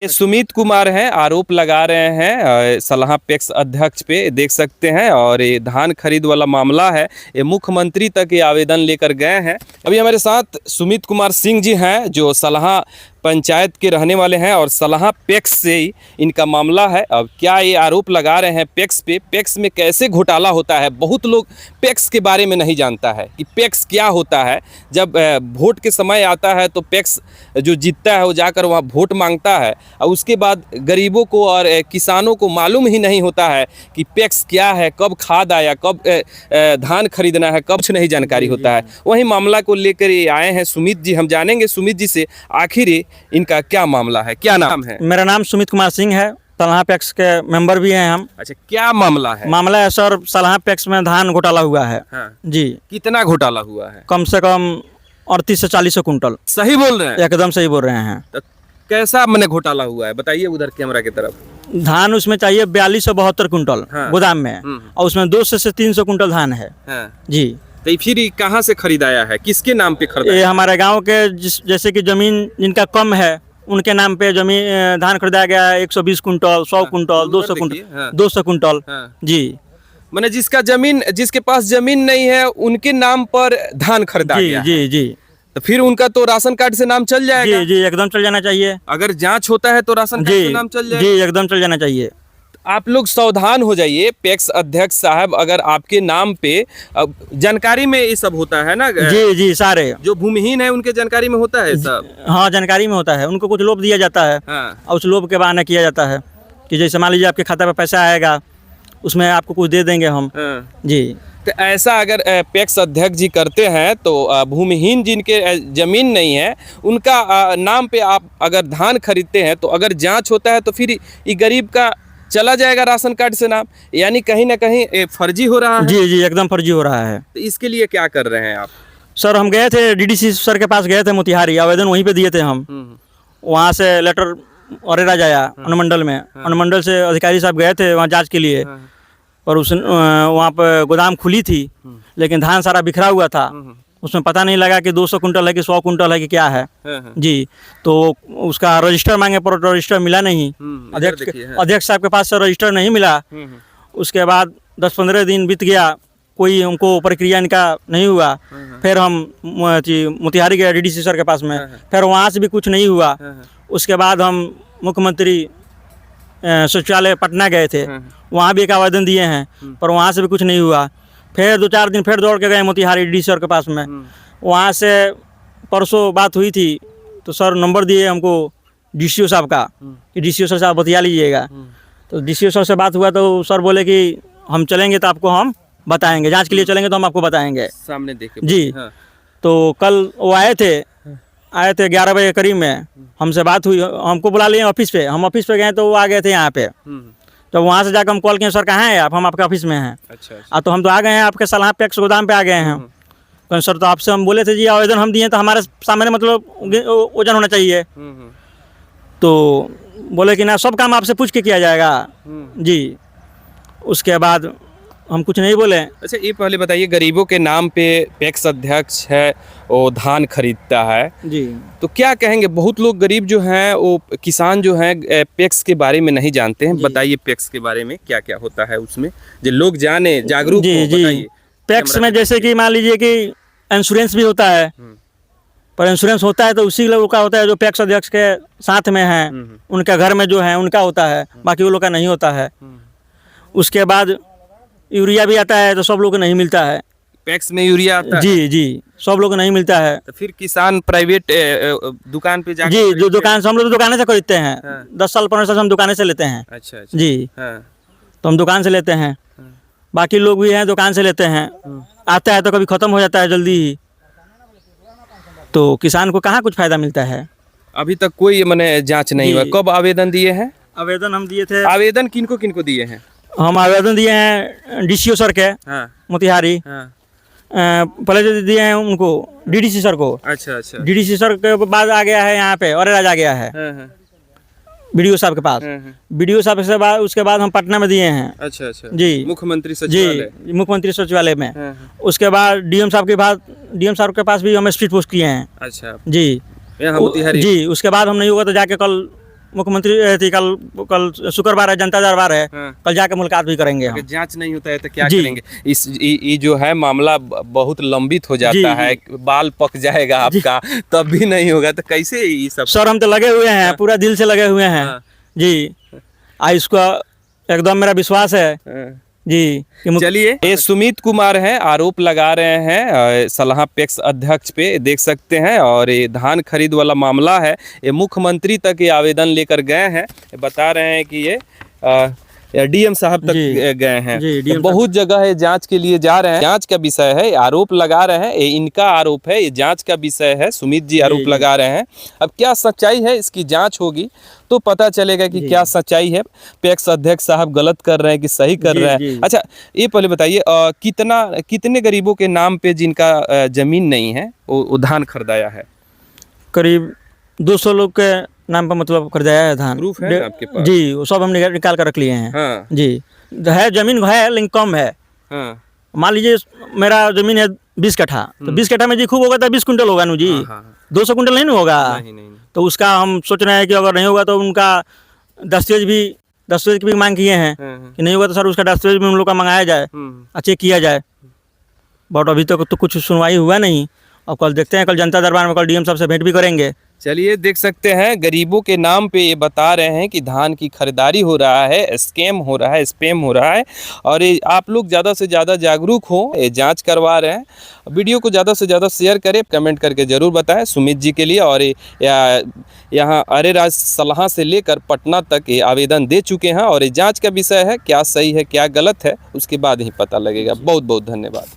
ये सुमित कुमार हैं, आरोप लगा रहे हैं सलाह पैक्स अध्यक्ष पे, देख सकते हैं। और ये धान खरीद वाला मामला है, ये मुख्यमंत्री तक ये आवेदन लेकर गए हैं। अभी हमारे साथ सुमित कुमार सिंह जी हैं, जो सलाह पंचायत के रहने वाले हैं और सलाह पैक्स से ही इनका मामला है। अब क्या ये आरोप लगा रहे हैं पैक्स पे, पैक्स में कैसे घोटाला होता है। बहुत लोग पैक्स के बारे में नहीं जानता है कि पैक्स क्या होता है। जब वोट के समय आता है तो पैक्स जो जीतता है वो जाकर वहाँ वोट मांगता है, और उसके बाद गरीबों को और किसानों को मालूम ही नहीं होता है कि पैक्स क्या है, कब खाद आया, कब धान खरीदना है, कब नहीं जानकारी होता है। वही मामला को लेकर ये आए हैं सुमित जी। हम जानेंगे सुमित जी से आखिर इनका क्या मामला है, क्या नाम है। मेरा नाम सुमित कुमार सिंह है, सलाह पैक्स के मेंबर भी हैं हम। अच्छा, क्या मामला है। मामला है सर, सलाह पैक्स में धान घोटाला हुआ है। हाँ। जी। कितना घोटाला हुआ है। कम से कम 38 से 40 कुंटल। सही बोल रहे हैं। एकदम सही बोल रहे हैं। तो कैसा मैंने घोटाला हुआ है बताइए, उधर कैमरा की तरफ। धान उसमें चाहिए 4272 कुंटल। हाँ। गोदाम में, और उसमें 200 से 300 कुंटल धान है। हाँ। जी। तो फिर कहाँ से खरीदाया है, किसके नाम पे खरीदा? ये हमारे गांव के जैसे कि जमीन जिनका कम है उनके नाम पे जमीन धान खरीदा गया है। 120 कुंटल, 100 कुंटल, 200 कुंटल, 200 कुंटल। जी। मैंने जिसके पास जमीन नहीं है उनके नाम पर धान खरीदा गया है। जी जी। तो फिर उनका तो राशन कार्ड से नाम चल जाएगा। जी जी, एकदम चल जाना चाहिए। अगर जांच होता है तो राशन कार्ड से नाम चल जाएगा। जी, एकदम चल जाना चाहिए। आप लोग सावधान हो जाइए पैक्स अध्यक्ष साहब, अगर आपके नाम पे जानकारी में ये सब होता है ना। जी जी, सारे जो भूमिहीन है उनके जानकारी में होता है सब। हाँ, जानकारी में होता है। उनको कुछ लोभ दिया जाता है। हाँ। और उस लोभ के बहाने किया जाता है कि जैसे मान लीजिए आपके खाता पे पैसा आएगा, उसमें आपको कुछ दे देंगे हम। हाँ। जी। तो ऐसा अगर पैक्स अध्यक्ष जी करते हैं तो भूमिहीन जिनके जमीन नहीं है उनका नाम पे आप अगर धान खरीदते हैं तो अगर जांच होता है तो फिर ये गरीब का चला जाएगा राशन कार्ड से नाम, यानी कहीं ना कहीं फर्जी हो रहा है। जी जी, एकदम फर्जी हो रहा है। तो इसके लिए क्या कर रहे हैं आप? सर, हम गए थे डीडीसी सर के पास, गए थे मोतिहारी, आवेदन वहीं पे दिए थे हम। वहाँ से लेटर औरेराज आया अनुमंडल में। अनुमंडल से अधिकारी साहब गए थे वहाँ जांच के लिए, और वहाँ पर गोदाम खुली थी लेकिन धान सारा बिखरा हुआ था। उसमें पता नहीं लगा कि 200 कुंटल है कि 100 कुंटल है कि क्या है। जी। तो उसका रजिस्टर मांगे पर रजिस्टर मिला नहीं। अध्यक्ष साहब के पास से रजिस्टर नहीं मिला। उसके बाद 10-15 दिन बीत गया, कोई हमको प्रक्रिया इनका नहीं हुआ। फिर हम मोतिहारी गए डीडीसी सर के पास में, फिर वहाँ से भी कुछ नहीं हुआ। उसके बाद हम मुख्यमंत्री सचिवालय पटना गए थे, वहाँ भी एक आवेदन दिए हैं, पर वहाँ से भी कुछ नहीं हुआ। फिर 2-4 दिन फिर दौड़ के गए मोतिहारी डीडीसी सर के पास में। वहाँ से परसों बात हुई थी तो सर नंबर दिए हमको डीसीओ साहब का कि डीसीओ सर साहब बतिया लीजिएगा। तो डीसीओ सर से बात हुआ तो सर बोले कि हम चलेंगे तो आपको हम बताएंगे, जांच के लिए चलेंगे तो हम आपको बताएंगे। सामने देखे। जी। हाँ। तो कल वो आए थे 11 बजे करीब में, हमसे बात हुई, हमको बुला लिए ऑफिस पे। हम ऑफिस पे गए तो वो आ गए थे यहाँ पे। तो वहाँ से जाकर हम कॉल किए, सर कहाँ हैं आप, हम आपके ऑफिस में हैं। अच्छा। तो हम तो आ गए हैं, आपके सलाह पैक्स गोदाम पे आ गए हैं। तो सर, तो आपसे हम बोले थे जी आवेदन हम दिए तो हमारे सामने मतलब वजन होना चाहिए। तो बोले कि ना, सब काम आपसे पूछ के किया जाएगा। जी। उसके बाद हम कुछ नहीं बोले। अच्छा, ये पहले बताइए, गरीबों के नाम पे पैक्स अध्यक्ष है, वो धान खरीदता है जी, तो क्या कहेंगे? बहुत लोग गरीब जो हैं, वो किसान जो हैं, पैक्स के बारे में नहीं जानते हैं। बताइए पैक्स के बारे में क्या क्या होता है उसमें, जो लोग जाने, जागरूक हो। जी। पैक्स में जैसे कि मान लीजिए कि इंश्योरेंस भी होता है, पर इंश्योरेंस होता है तो उसी लोगों का होता है जो पैक्स अध्यक्ष के साथ में है, उनका घर में जो है उनका होता है, बाकी वो लोग का नहीं होता है। उसके बाद यूरिया भी आता है तो सब लोग को नहीं मिलता है। पैक्स में यूरिया आता है? जी जी, सब लोग को नहीं मिलता है। तो फिर किसान प्राइवेट दुकान पे जाकर? जी, जो दुकान से हम लोग दुकाने से खरीदते हैं। 10 साल 15 साल से हम दुकाने से लेते हैं। अच्छा। जी। तो हम दुकान से लेते हैं, बाकी लोग भी हैं दुकान से लेते हैं। आता है तो कभी ख़त्म हो जाता है जल्दी ही, तो किसान को कहाँ कुछ फायदा मिलता है। अभी तक कोई मैंने जांच नहीं हुआ। कब आवेदन दिए हैं? आवेदन हम दिए थे। आवेदन किनको किनको दिए हैं? हम आवेदन दिए हैं डीसीओ सर के मोतिहारी। पहले जो दिए हैं उनको डीडीसी सर को। अच्छा। डीडीसी सर के बाद आ गया है यहाँ पे औरेराज आ गया है बीडीओ साहब के पास। बीडीओ साहब से बाद उसके बाद हम पटना में दिए हैं। अच्छा। जी, मुख्यमंत्री सचिवालय। जी, मुख्यमंत्री सचिवालय में। उसके बाद डीएम साहब के पास भी हम स्ट्रीट पोस्ट किए हैं। अच्छा। जी। जी। उसके बाद हम नहीं होगा तो जाके कल मुख्यमंत्री थी, कल कल शुक्रवार है, जनता दरबार है, हाँ। कल जाके मुलाकात भी करेंगे अगर हम। जांच नहीं होता है तो क्या जी। करेंगे? ये जो है मामला बहुत लंबित हो जी, जाता है, बाल पक जाएगा आपका, तब भी नहीं होगा तो कैसे ये सब? सर हम तो लगे हुए हैं, पूरा दिल से लगे हुए हैं। हाँ। जी, इसका एकदम मेरा विश्वास है हाँ। जी कि चलिए, ये सुमित कुमार हैं, आरोप लगा रहे हैं सलाह पैक्स अध्यक्ष पे, देख सकते हैं। और ये धान खरीद वाला मामला है, ये मुख्यमंत्री तक ये आवेदन लेकर गए हैं। बता रहे हैं कि ये डीएम साहब तक जी। गए हैं। जी, डीएम बहुत जगह है, जांच के लिए जा रहे हैं। जांच का विषय है, आरोप लगा रहे हैं, ये इनका आरोप है, ये जांच का विषय है। सुमित जी आरोप लगा रहे हैं। अब क्या सच्चाई है, इसकी जांच होगी तो पता चलेगा कि क्या सच्चाई है। पैक्स अध्यक्ष साहब गलत कर रहे हैं कि सही कर रहे हैं। अच्छा, ये पहले बताइए, कितने गरीबों के नाम पे जिनका जमीन नहीं है वो धान खरीदाया है? करीब 200 लोग के नाम पर मतलब खरीदाया है धान। प्रूफ है ना आपके पास? जी, वो सब हम निकाल कर रख लिए हैं। हाँ। जी, है जमीन है लेकिन कम है। हाँ। मान लीजिए मेरा जमीन है 20 कट्ठा, तो 20 कट्ठा में जी खूब होगा तो 20 कुंटल होगा नू जी। हाँ, हाँ। 200 कुंटल नहीं ना होगा। नहीं। तो उसका हम सोच रहे हैं कि अगर नहीं होगा तो उनका दस्तावेज की भी मांग किए हैं हाँ। कि नहीं होगा तो सर उसका दस्तावेज भी उन लोग का मंगाया जाए, चेक किया जाए। बट अभी तक तो कुछ सुनवाई हुआ नहीं। अब कल देखते हैं, कल जनता दरबार में कल डीएम साहब से भेंट भी करेंगे। चलिए, देख सकते हैं गरीबों के नाम पे ये बता रहे हैं कि धान की खरीदारी हो रहा है, स्कैम हो रहा है, स्पैम हो रहा है। और ये आप लोग ज़्यादा से ज़्यादा जागरूक हो, ये जांच करवा रहे हैं। वीडियो को ज़्यादा से ज़्यादा शेयर करें, कमेंट करके ज़रूर बताएं सुमित जी के लिए। और यहाँ अरेराज सलाह से लेकर पटना तक ये आवेदन दे चुके हैं। और ये जाँच का विषय है, क्या सही है क्या गलत है उसके बाद ही पता लगेगा। बहुत बहुत धन्यवाद।